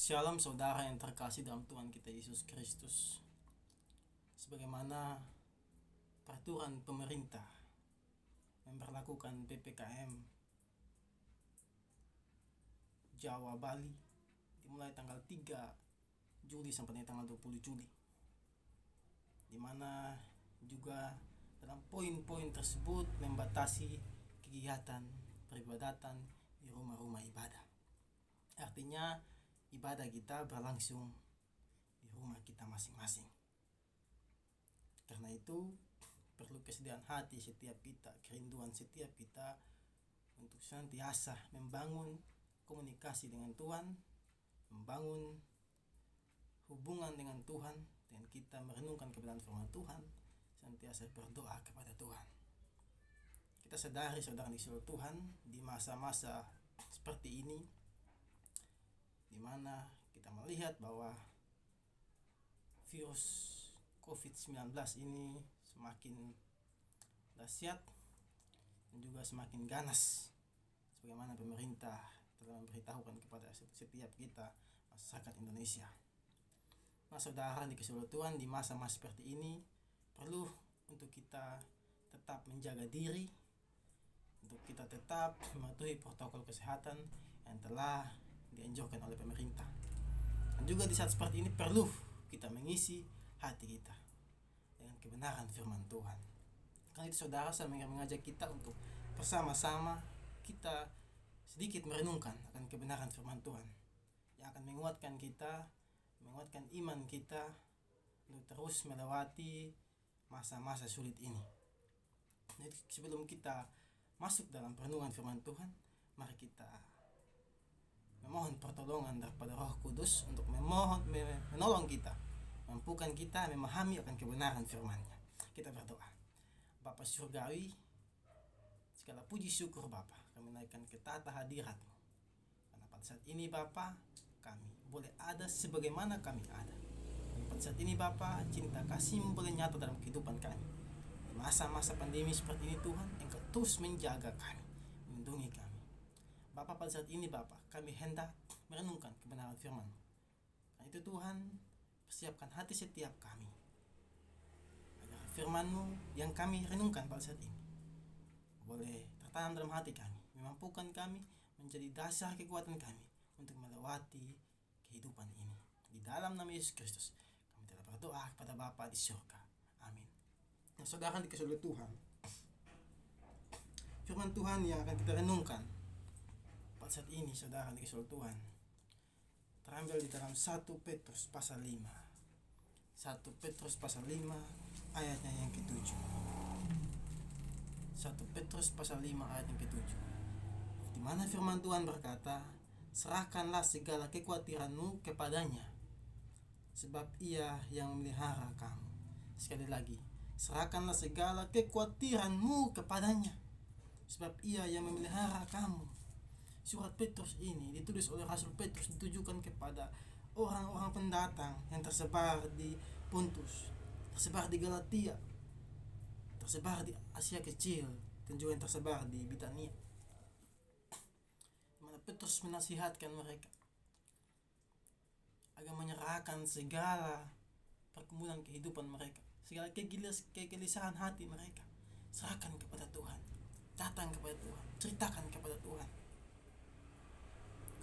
Shalom saudara yang terkasih dalam Tuhan kita Yesus Kristus. Sebagaimana peraturan pemerintah memberlakukan PPKM Jawa Bali dimulai tanggal 3 Juli sampai dengan tanggal 20 Juli, di mana juga dalam poin-poin tersebut membatasi kegiatan peribadatan di rumah-rumah ibadah. Artinya ibadah kita berlangsung di rumah kita masing-masing. Karena itu perlu kesediaan hati setiap kita, kerinduan setiap kita untuk senantiasa membangun komunikasi dengan Tuhan, membangun hubungan dengan Tuhan, dan kita merenungkan kebenaran firman Tuhan, senantiasa berdoa kepada Tuhan. Kita sadari saudara di seluruh Tuhan, di masa-masa seperti ini, di mana kita melihat bahwa virus COVID-19 ini semakin dahsyat dan juga semakin ganas, sebagaimana pemerintah telah memberitahukan kepada setiap kita masyarakat Indonesia. Nah saudara di seluruh Tuhan, di masa-masa seperti ini perlu untuk kita tetap menjaga diri, untuk kita tetap mematuhi protokol kesehatan yang telah dianjurkan oleh pemerintah. Dan juga di saat seperti ini perlu kita mengisi hati kita dengan kebenaran firman Tuhan. Karena itu saudara, saya mengajak kita untuk bersama-sama kita sedikit merenungkan akan kebenaran firman Tuhan yang akan menguatkan kita, menguatkan iman kita untuk terus melewati masa-masa sulit ini. Jadi sebelum kita masuk dalam perenungan firman Tuhan, mari kita memohon pertolongan daripada Roh Kudus untuk menolong kita, mampukan kita memahami akan kebenaran firman-Nya. Kita berdoa. Bapa Surgawi, segala puji syukur Bapa, kami naikkan ke tata hadirat-Mu. Karena pada saat ini Bapa, kami boleh ada sebagaimana kami ada. Dan pada saat ini Bapa, cinta kasih-Mu boleh nyata dalam kehidupan kami. Di masa-masa pandemi seperti ini Tuhan, Engkau terus menjaga kami, melindungi kami. Bapa, pada saat ini Bapa, kami hendak merenungkan kebenaran firman. Karena itu Tuhan, persiapkan hati setiap kami agar firman-Mu yang kami renungkan pada saat ini boleh tertanam dalam hati kami, memampukan kami menjadi dasar kekuatan kami untuk melewati kehidupan ini. Di dalam nama Yesus Kristus kami telah berdoa kepada Bapa di surga. Amin. Nah, saudara di seluruh Tuhan, firman Tuhan yang akan kita renungkan pada saat ini saudara di seluruh Tuhan terambil di dalam 1 Petrus pasal 5. 1 Petrus pasal 5 ayatnya yang ke-7. 1 Petrus pasal 5 ayat yang ke-7. Di mana firman Tuhan berkata, serahkanlah segala kekhawatiranmu kepadanya, sebab Ia yang memelihara kamu. Sekali lagi, serahkanlah segala kekhawatiranmu kepadanya, sebab Ia yang memelihara kamu. Surat Petrus ini ditulis oleh Rasul Petrus, ditujukan kepada orang-orang pendatang yang tersebar di Pontus, tersebar di Galatia, tersebar di Asia Kecil, dan juga yang tersebar di Bitania, di mana Petrus menasihatkan mereka agar menyerahkan segala pergumulan kehidupan mereka, segala kegelisahan hati mereka, serahkan kepada Tuhan, datang kepada Tuhan, ceritakan kepada Tuhan.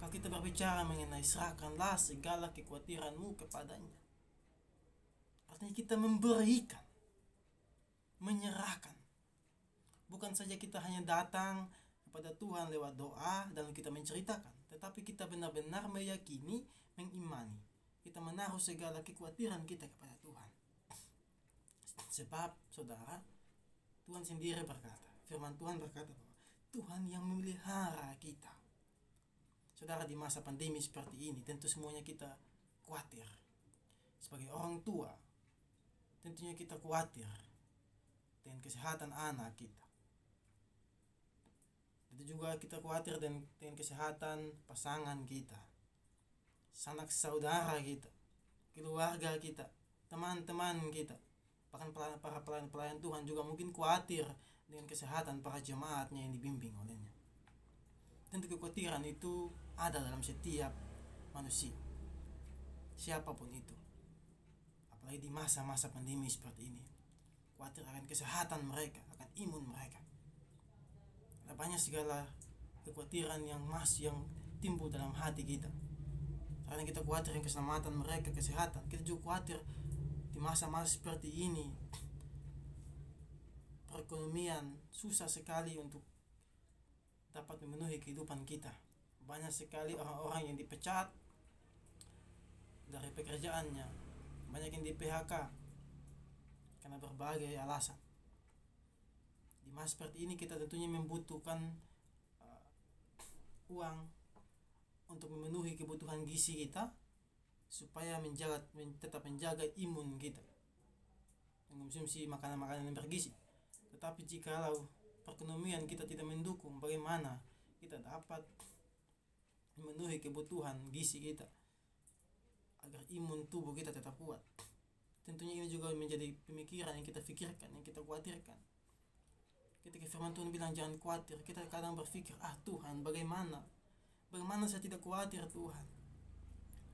Kalau kita berbicara mengenai serahkanlah segala kekhawatiranmu kepadanya, artinya kita memberikan, menyerahkan. Bukan saja kita hanya datang kepada Tuhan lewat doa dan kita menceritakan, tetapi kita benar-benar meyakini, mengimani, kita menaruh segala kekhawatiran kita kepada Tuhan. Sebab saudara, Tuhan sendiri berkata, firman Tuhan berkata bahwa Tuhan yang memelihara kita. Saudara, di masa pandemi seperti ini tentu semuanya kita khawatir. Sebagai orang tua, tentunya kita khawatir dengan kesehatan anak kita. Tentu juga kita khawatir dengan kesehatan pasangan kita, sanak saudara kita, keluarga kita, teman-teman kita. Bahkan para pelayan Tuhan juga mungkin khawatir dengan kesehatan para jemaatnya yang dibimbing olehnya. Tentu kekhawatiran itu ada dalam setiap manusia. siapapun itu, apalagi di masa-masa pandemi seperti ini. Khawatir akan kesehatan mereka, akan imun mereka. Ada banyak segala kekhawatiran yang timbul dalam hati kita. Karena kita khawatir dengan keselamatan mereka, kesehatan. Kita juga khawatir di masa-masa seperti ini perekonomian susah sekali untuk dapat memenuhi kehidupan kita. Banyak sekali orang-orang yang dipecat dari pekerjaannya, banyak yang di PHK karena berbagai alasan. Di masa seperti ini kita tentunya membutuhkan uang untuk memenuhi kebutuhan gizi kita, supaya tetap menjaga imun kita, mengonsumsi makanan-makanan yang bergizi. Tetapi jikalau perekonomian kita tidak mendukung, bagaimana kita dapat memenuhi kebutuhan gizi kita agar imun tubuh kita tetap kuat? Tentunya ini juga menjadi pemikiran yang kita pikirkan, yang kita khawatirkan. Ketika firman Tuhan bilang jangan khawatir, kita kadang berpikir, Tuhan, bagaimana saya tidak khawatir, Tuhan?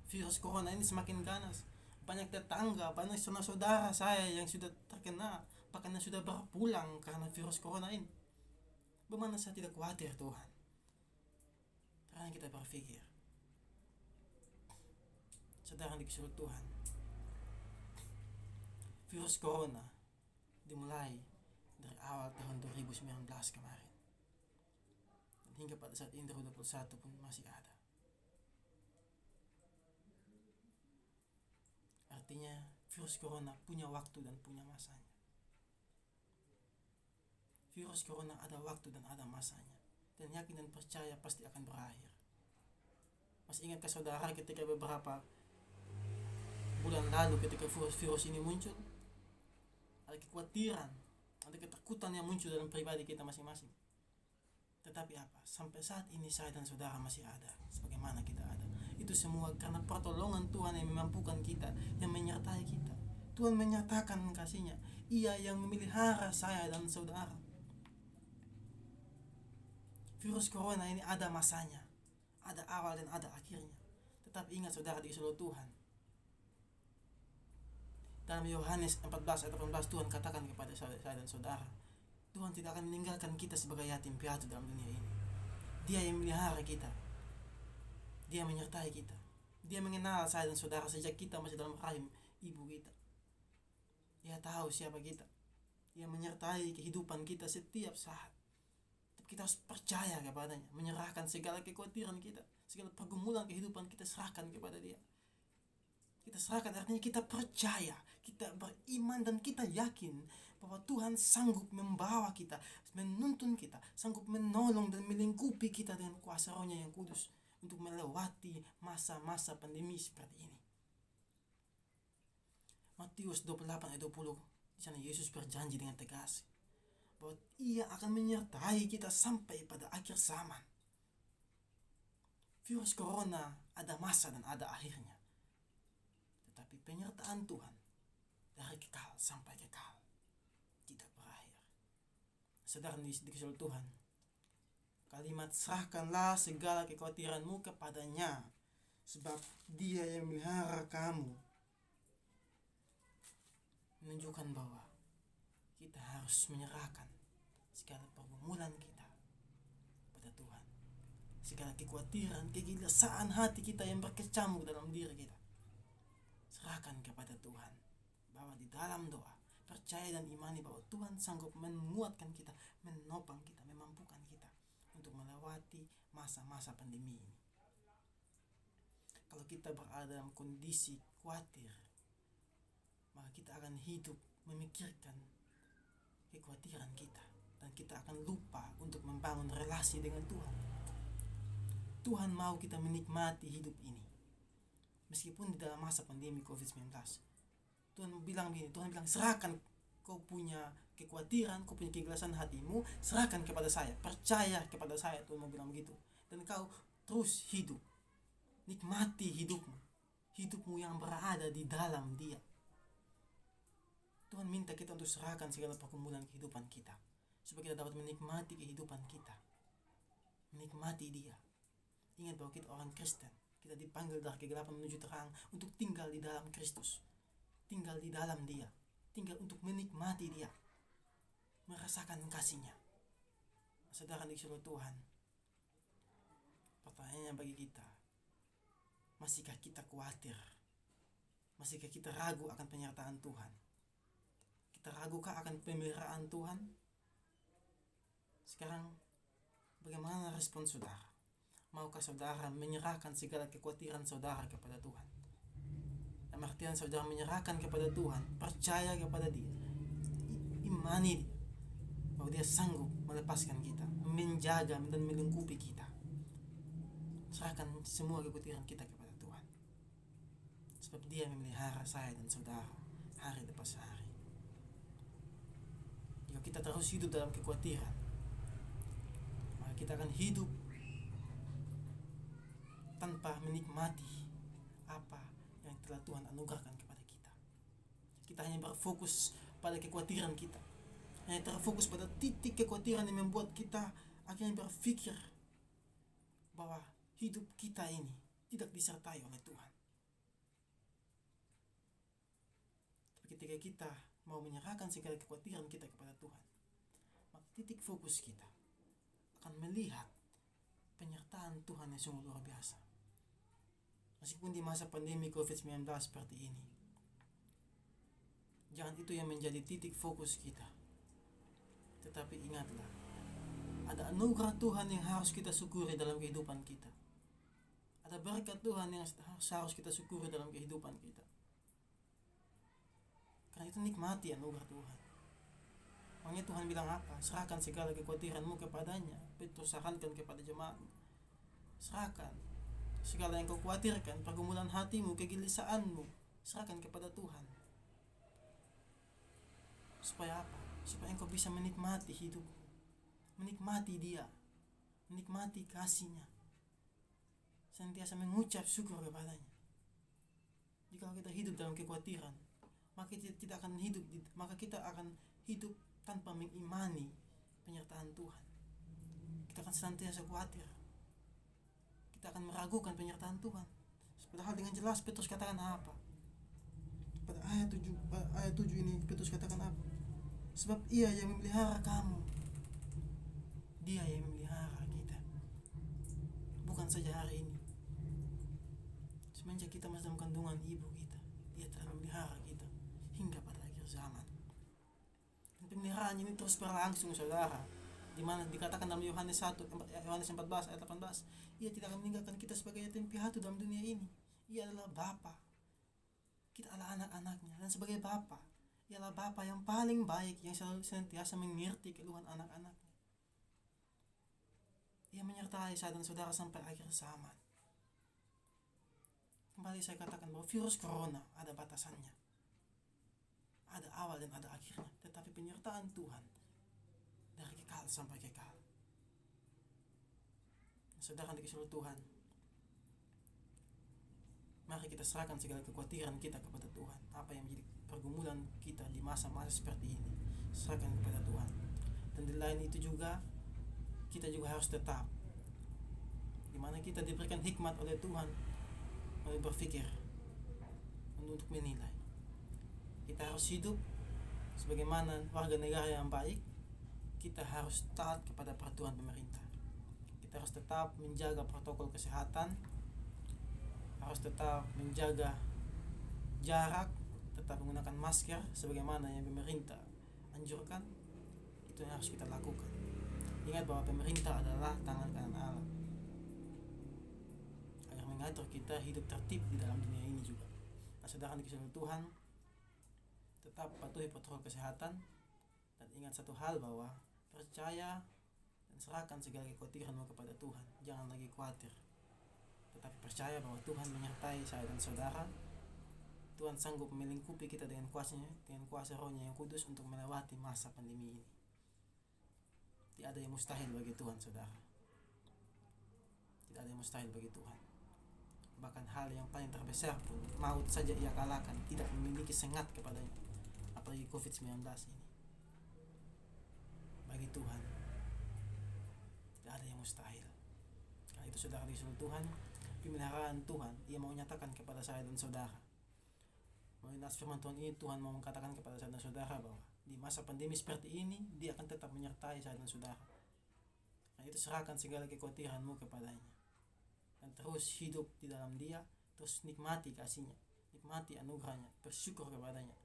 Virus corona ini semakin ganas. Banyak tetangga, banyak saudara saya yang sudah terkena, bahkan yang sudah berpulang karena virus corona ini. Bagaimana saya tidak khawatir, Tuhan? Karena kita berpikir, saudara dikasihi Tuhan, virus corona dimulai dari awal tahun 2019 kemarin, dan hingga pada saat ini 2021 pun masih ada. Artinya virus corona punya waktu dan punya masanya. Virus corona ada waktu dan ada masanya, dan yakin dan percaya pasti akan berakhir. Masih ingatkah saudara ketika beberapa bulan lalu ketika virus ini muncul, ada kekhawatiran, ada ketakutan yang muncul dalam pribadi kita masing-masing. Tetapi sampai saat ini saya dan saudara masih ada sebagaimana kita ada. Itu semua karena pertolongan Tuhan yang memampukan kita, yang menyertai kita. Tuhan menyatakan kasih-Nya. Ia yang memelihara saya dan saudara. Virus corona ini ada masanya, ada awal dan ada akhirnya. Tetapi ingat saudara di seluruh Tuhan, dalam Yohanes 14 ayat 18 Tuhan katakan kepada saya dan saudara, Tuhan tidak akan meninggalkan kita sebagai yatim piatu dalam dunia ini. Dia yang memelihara kita, Dia menyertai kita, Dia mengenal saya dan saudara sejak kita masih dalam rahim ibu kita. Dia tahu siapa kita, Dia menyertai kehidupan kita setiap saat. Tapi kita harus percaya kepadanya, menyerahkan segala kekhawatiran kita, segala pergumulan kehidupan kita serahkan kepada Dia. Kita serahkan, artinya kita percaya, kita beriman dan kita yakin bahwa Tuhan sanggup membawa kita, menuntun kita, sanggup menolong dan melingkupi kita dengan kuasa Roh-Nya yang kudus untuk melewati masa-masa pandemi seperti ini. Matius 28 ayat 20, di sana Yesus berjanji dengan tegas bahwa Ia akan menyertai kita sampai pada akhir zaman. Virus corona ada masa dan ada akhirnya. Tetapi penyertaan Tuhan dari kekal sampai kekal tidak berakhir. Saudara dikasihi Tuhan, kalimat serahkanlah segala kekhawatiranmu kepadanya, sebab Dia yang memelihara kamu, menunjukkan bahwa kita harus menyerahkan segala pergumulan kita pada Tuhan. Segala kekhawatiran, kegelisahan hati kita yang berkecamuk dalam diri kita, serahkan kepada Tuhan, bahwa di dalam doa percaya dan imani bahwa Tuhan sanggup menguatkan kita, menopang kita, memampukan kita untuk melewati masa-masa pandemi ini. Kalau kita berada dalam kondisi khawatir, maka kita akan hidup memikirkan kekhawatiran kita, dan kita akan lupa untuk membangun relasi dengan Tuhan. Tuhan mau kita menikmati hidup ini meskipun di dalam masa pandemi COVID-19. Tuhan bilang begini, Tuhan bilang, serahkan kau punya kekhawatiran, kau punya kegelisahan hatimu, serahkan kepada saya, percaya kepada saya. Tuhan mau bilang begitu, dan kau terus hidup, nikmati hidupmu yang berada di dalam Dia. Tuhan minta kita untuk serahkan segala pergumulan kehidupan kita, supaya kita dapat menikmati kehidupan kita, menikmati Dia. Ingat bahwa kita orang Kristen, Kita dipanggil dari kegelapan menuju terang untuk tinggal di dalam Kristus, tinggal di dalam Dia, tinggal untuk menikmati Dia, merasakan kasih-Nya. Saudara di seluruh Tuhan, pertanyaannya bagi kita, masihkah kita khawatir? Masihkah kita ragu akan penyertaan Tuhan? Kita ragukah akan pemeliharaan Tuhan? Sekarang bagaimana respon saudara? Maukah saudara menyerahkan segala kekhawatiran saudara kepada Tuhan? Dalam artian saudara menyerahkan kepada Tuhan, percaya kepada Dia, imani Dia, bahwa Dia sanggup melepaskan kita, menjaga dan melingkupi kita. Serahkan semua kekhawatiran kita kepada Tuhan, sebab Dia memelihara saya dan saudara hari lepas hari. Jika kita terus hidup dalam kekhawatiran, maka kita akan hidup tanpa menikmati apa yang telah Tuhan anugerahkan kepada kita. Kita hanya berfokus pada kekhawatiran kita, hanya terfokus pada titik kekhawatiran yang membuat kita akhirnya berpikir bahwa hidup kita ini tidak disertai oleh Tuhan. Tapi ketika kita mau menyerahkan segala kekhawatiran kita kepada Tuhan, maka titik fokus kita akan melihat penyertaan Tuhan yang sungguh luar biasa. Meskipun di masa pandemi COVID-19 seperti ini, jangan itu yang menjadi titik fokus kita. Tetapi ingatlah, ada anugerah Tuhan yang harus kita syukuri dalam kehidupan kita. Ada berkat Tuhan yang harus kita syukuri dalam kehidupan kita. Karena itu nikmati anugerah Tuhan. Makanya Tuhan bilang apa? Serahkan segala kekhawatiranmu kepadanya. Petrus sarankan kepada jemaat, serahkan segala yang kau khawatirkan, pergumulan hatimu, kegelisahanmu, serahkan kepada Tuhan. Supaya apa? Supaya engkau bisa menikmati hidup, menikmati Dia, menikmati kasih-Nya, senantiasa mengucap syukur kepadanya. Jika kita hidup dalam kekhawatiran, maka kita akan hidup tanpa mengimani penyertaan Tuhan. Kita akan senantiasa khawatir. Kita akan meragukan penyertaan Tuhan. Padahal dengan jelas Petrus katakan apa? Pada ayat 7 ini Petrus katakan apa? Sebab Ia yang memelihara kamu. Dia yang memelihara kita. Bukan saja hari ini. Semenjak kita masih dalam kandungan ibu kita, Dia telah memelihara kita hingga pada akhir zaman. Dan pemeliharaan ini terus berlangsung, saudara. Di mana dikatakan dalam Yohanes 14 ayat 18, Ia tidak akan meninggalkan kita sebagai yatim piatu dalam dunia ini. Ia adalah Bapa, kita adalah anak-anaknya, dan sebagai Bapa, Ia adalah Bapa yang paling baik, yang selalu senantiasa mengerti keluhan anak-anaknya. Ia menyertai saya dan saudara sampai akhir zaman. Kembali saya katakan bahwa virus corona ada batasannya, ada awal dan ada akhirnya, tetapi penyertaan Tuhan dari kekal sampai kekal. Saudara di seluruh Tuhan, mari kita serahkan segala kekhawatiran kita kepada Tuhan. Apa yang menjadi pergumulan kita di masa-masa seperti ini, serahkan kepada Tuhan. Dan di lain itu juga, kita juga harus tetap, di mana kita diberikan hikmat oleh Tuhan untuk berpikir, untuk menilai. Kita harus hidup sebagaimana warga negara yang baik. Kita harus taat kepada peraturan pemerintah. Kita harus tetap menjaga protokol kesehatan, harus tetap menjaga jarak, tetap menggunakan masker sebagaimana yang pemerintah anjurkan. Itu yang harus kita lakukan. Ingat bahwa pemerintah adalah tangan kanan Allah, agar mengatur kita hidup tertib di dalam dunia ini juga. Nah, saudara dikasihi Tuhan, tetap patuhi protokol kesehatan, dan ingat satu hal, bahwa percaya dan serahkan segala kekhawatiranmu kepada Tuhan. Jangan lagi khawatir, tetapi percaya bahwa Tuhan menyertai saya dan saudara. Tuhan sanggup melingkupi kita dengan kuasanya, dengan kuasa Roh-Nya yang kudus untuk melewati masa pandemi ini. Tidak ada yang mustahil bagi Tuhan, saudara. Tidak ada yang mustahil bagi Tuhan. Bahkan hal yang paling terbesar pun, maut saja Ia kalahkan, tidak memiliki sengat kepadanya, apalagi COVID-19 ini. Bagi Tuhan tidak ada yang mustahil. Karena itu saudara di seluruh Tuhan, pemeliharaan Tuhan, ia mau nyatakan kepada saya dan saudara. Melalui firman Tuhan ini, Tuhan mau mengatakan kepada saya dan saudara bahwa di masa pandemi seperti ini, Dia akan tetap menyertai saya dan saudara. Karena itu serahkan segala kekhawatiranmu kepadanya, dan terus hidup di dalam Dia, terus nikmati kasih-Nya, nikmati anugerah-Nya, bersyukur kepadanya.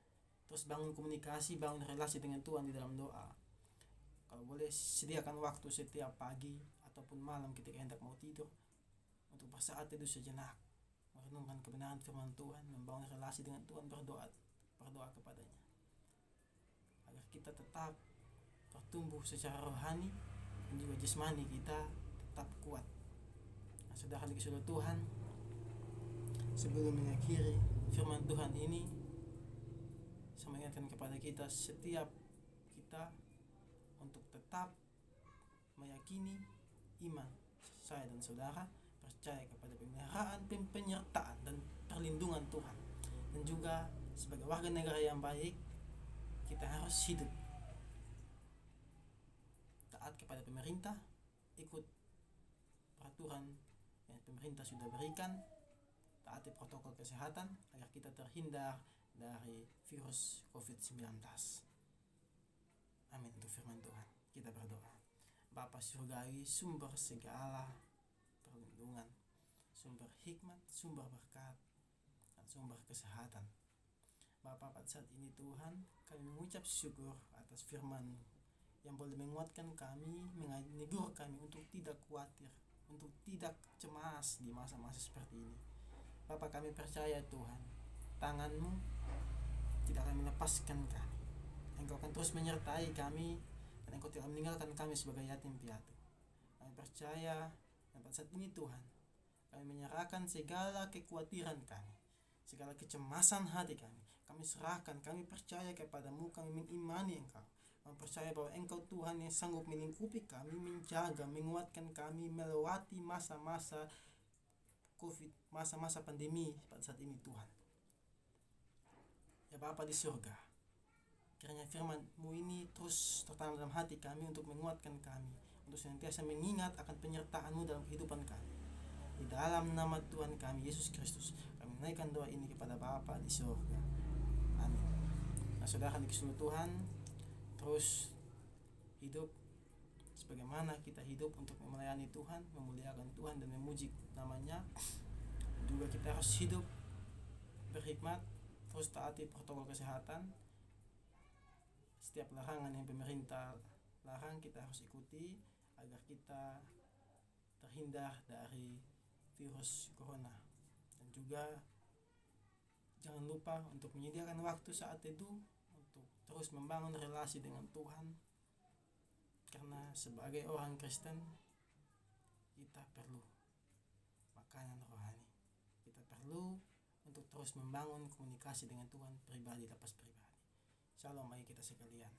Terus bangun komunikasi, bangun relasi dengan Tuhan di dalam doa. Kalau boleh, sediakan waktu setiap pagi ataupun malam ketika hendak mau tidur untuk bersaat teduh sejenak, merenungkan kebenaran firman Tuhan, membangun relasi dengan Tuhan, berdoa kepadanya, agar kita tetap bertumbuh secara rohani dan juga jasmani kita tetap kuat. Nah, saudara dikasihi Tuhan, sebelum mengakhiri firman Tuhan ini, saya mengingatkan kepada kita setiap kita untuk tetap meyakini iman saya dan saudara, percaya kepada pemeliharaan, penyertaan dan perlindungan Tuhan. Dan juga sebagai warga negara yang baik, kita harus hidup taat kepada pemerintah, ikut peraturan yang pemerintah sudah berikan, taati protokol kesehatan agar kita terhindar dari virus COVID-19. Amin. Untuk firman Tuhan, kita berdoa. Bapa surgawi, sumber segala perlindungan, sumber hikmat, sumber berkat, dan sumber kesehatan. Bapa, pada saat ini Tuhan, kami mengucap syukur atas firman yang boleh menguatkan kami, menegur kami untuk tidak khawatir, untuk tidak cemas di masa-masa seperti ini. Bapa, kami percaya Tuhan, tangan-Mu tidak akan melepaskan kami. Engkau akan terus menyertai kami, dan Engkau tidak meninggalkan kami sebagai yatim piatu. Kami percaya, dan pada saat ini Tuhan, kami menyerahkan segala kekhawatiran kami, segala kecemasan hati kami serahkan. Kami percaya kepadamu, kami mengimani Engkau, kami percaya bahwa Engkau Tuhan yang sanggup melingkupi kami, menjaga, menguatkan kami melewati masa-masa COVID, masa-masa pandemi pada saat ini Tuhan. Ya Bapa di surga, kiranya firman-Mu ini terus tertanam dalam hati kami untuk menguatkan kami, untuk senantiasa mengingat akan penyertaan-Mu dalam kehidupan kami. Di dalam nama Tuhan kami Yesus Kristus, kami menaikkan doa ini kepada Bapa di surga. Amin. Nah, saudara dikasihi Tuhan, terus hidup sebagaimana kita hidup untuk melayani Tuhan, memuliakan Tuhan dan memuji nama-Nya. Juga kita harus hidup berhikmat, terus taati protokol kesehatan. Setiap larangan yang pemerintah larang kita harus ikuti agar kita terhindar dari virus corona. Dan juga jangan lupa untuk menyediakan waktu saat teduh untuk terus membangun relasi dengan Tuhan, karena sebagai orang Kristen kita perlu makanan rohani. Kita perlu untuk terus membangun komunikasi dengan Tuhan pribadi lepas pribadi. Shalom bagi kita sekalian.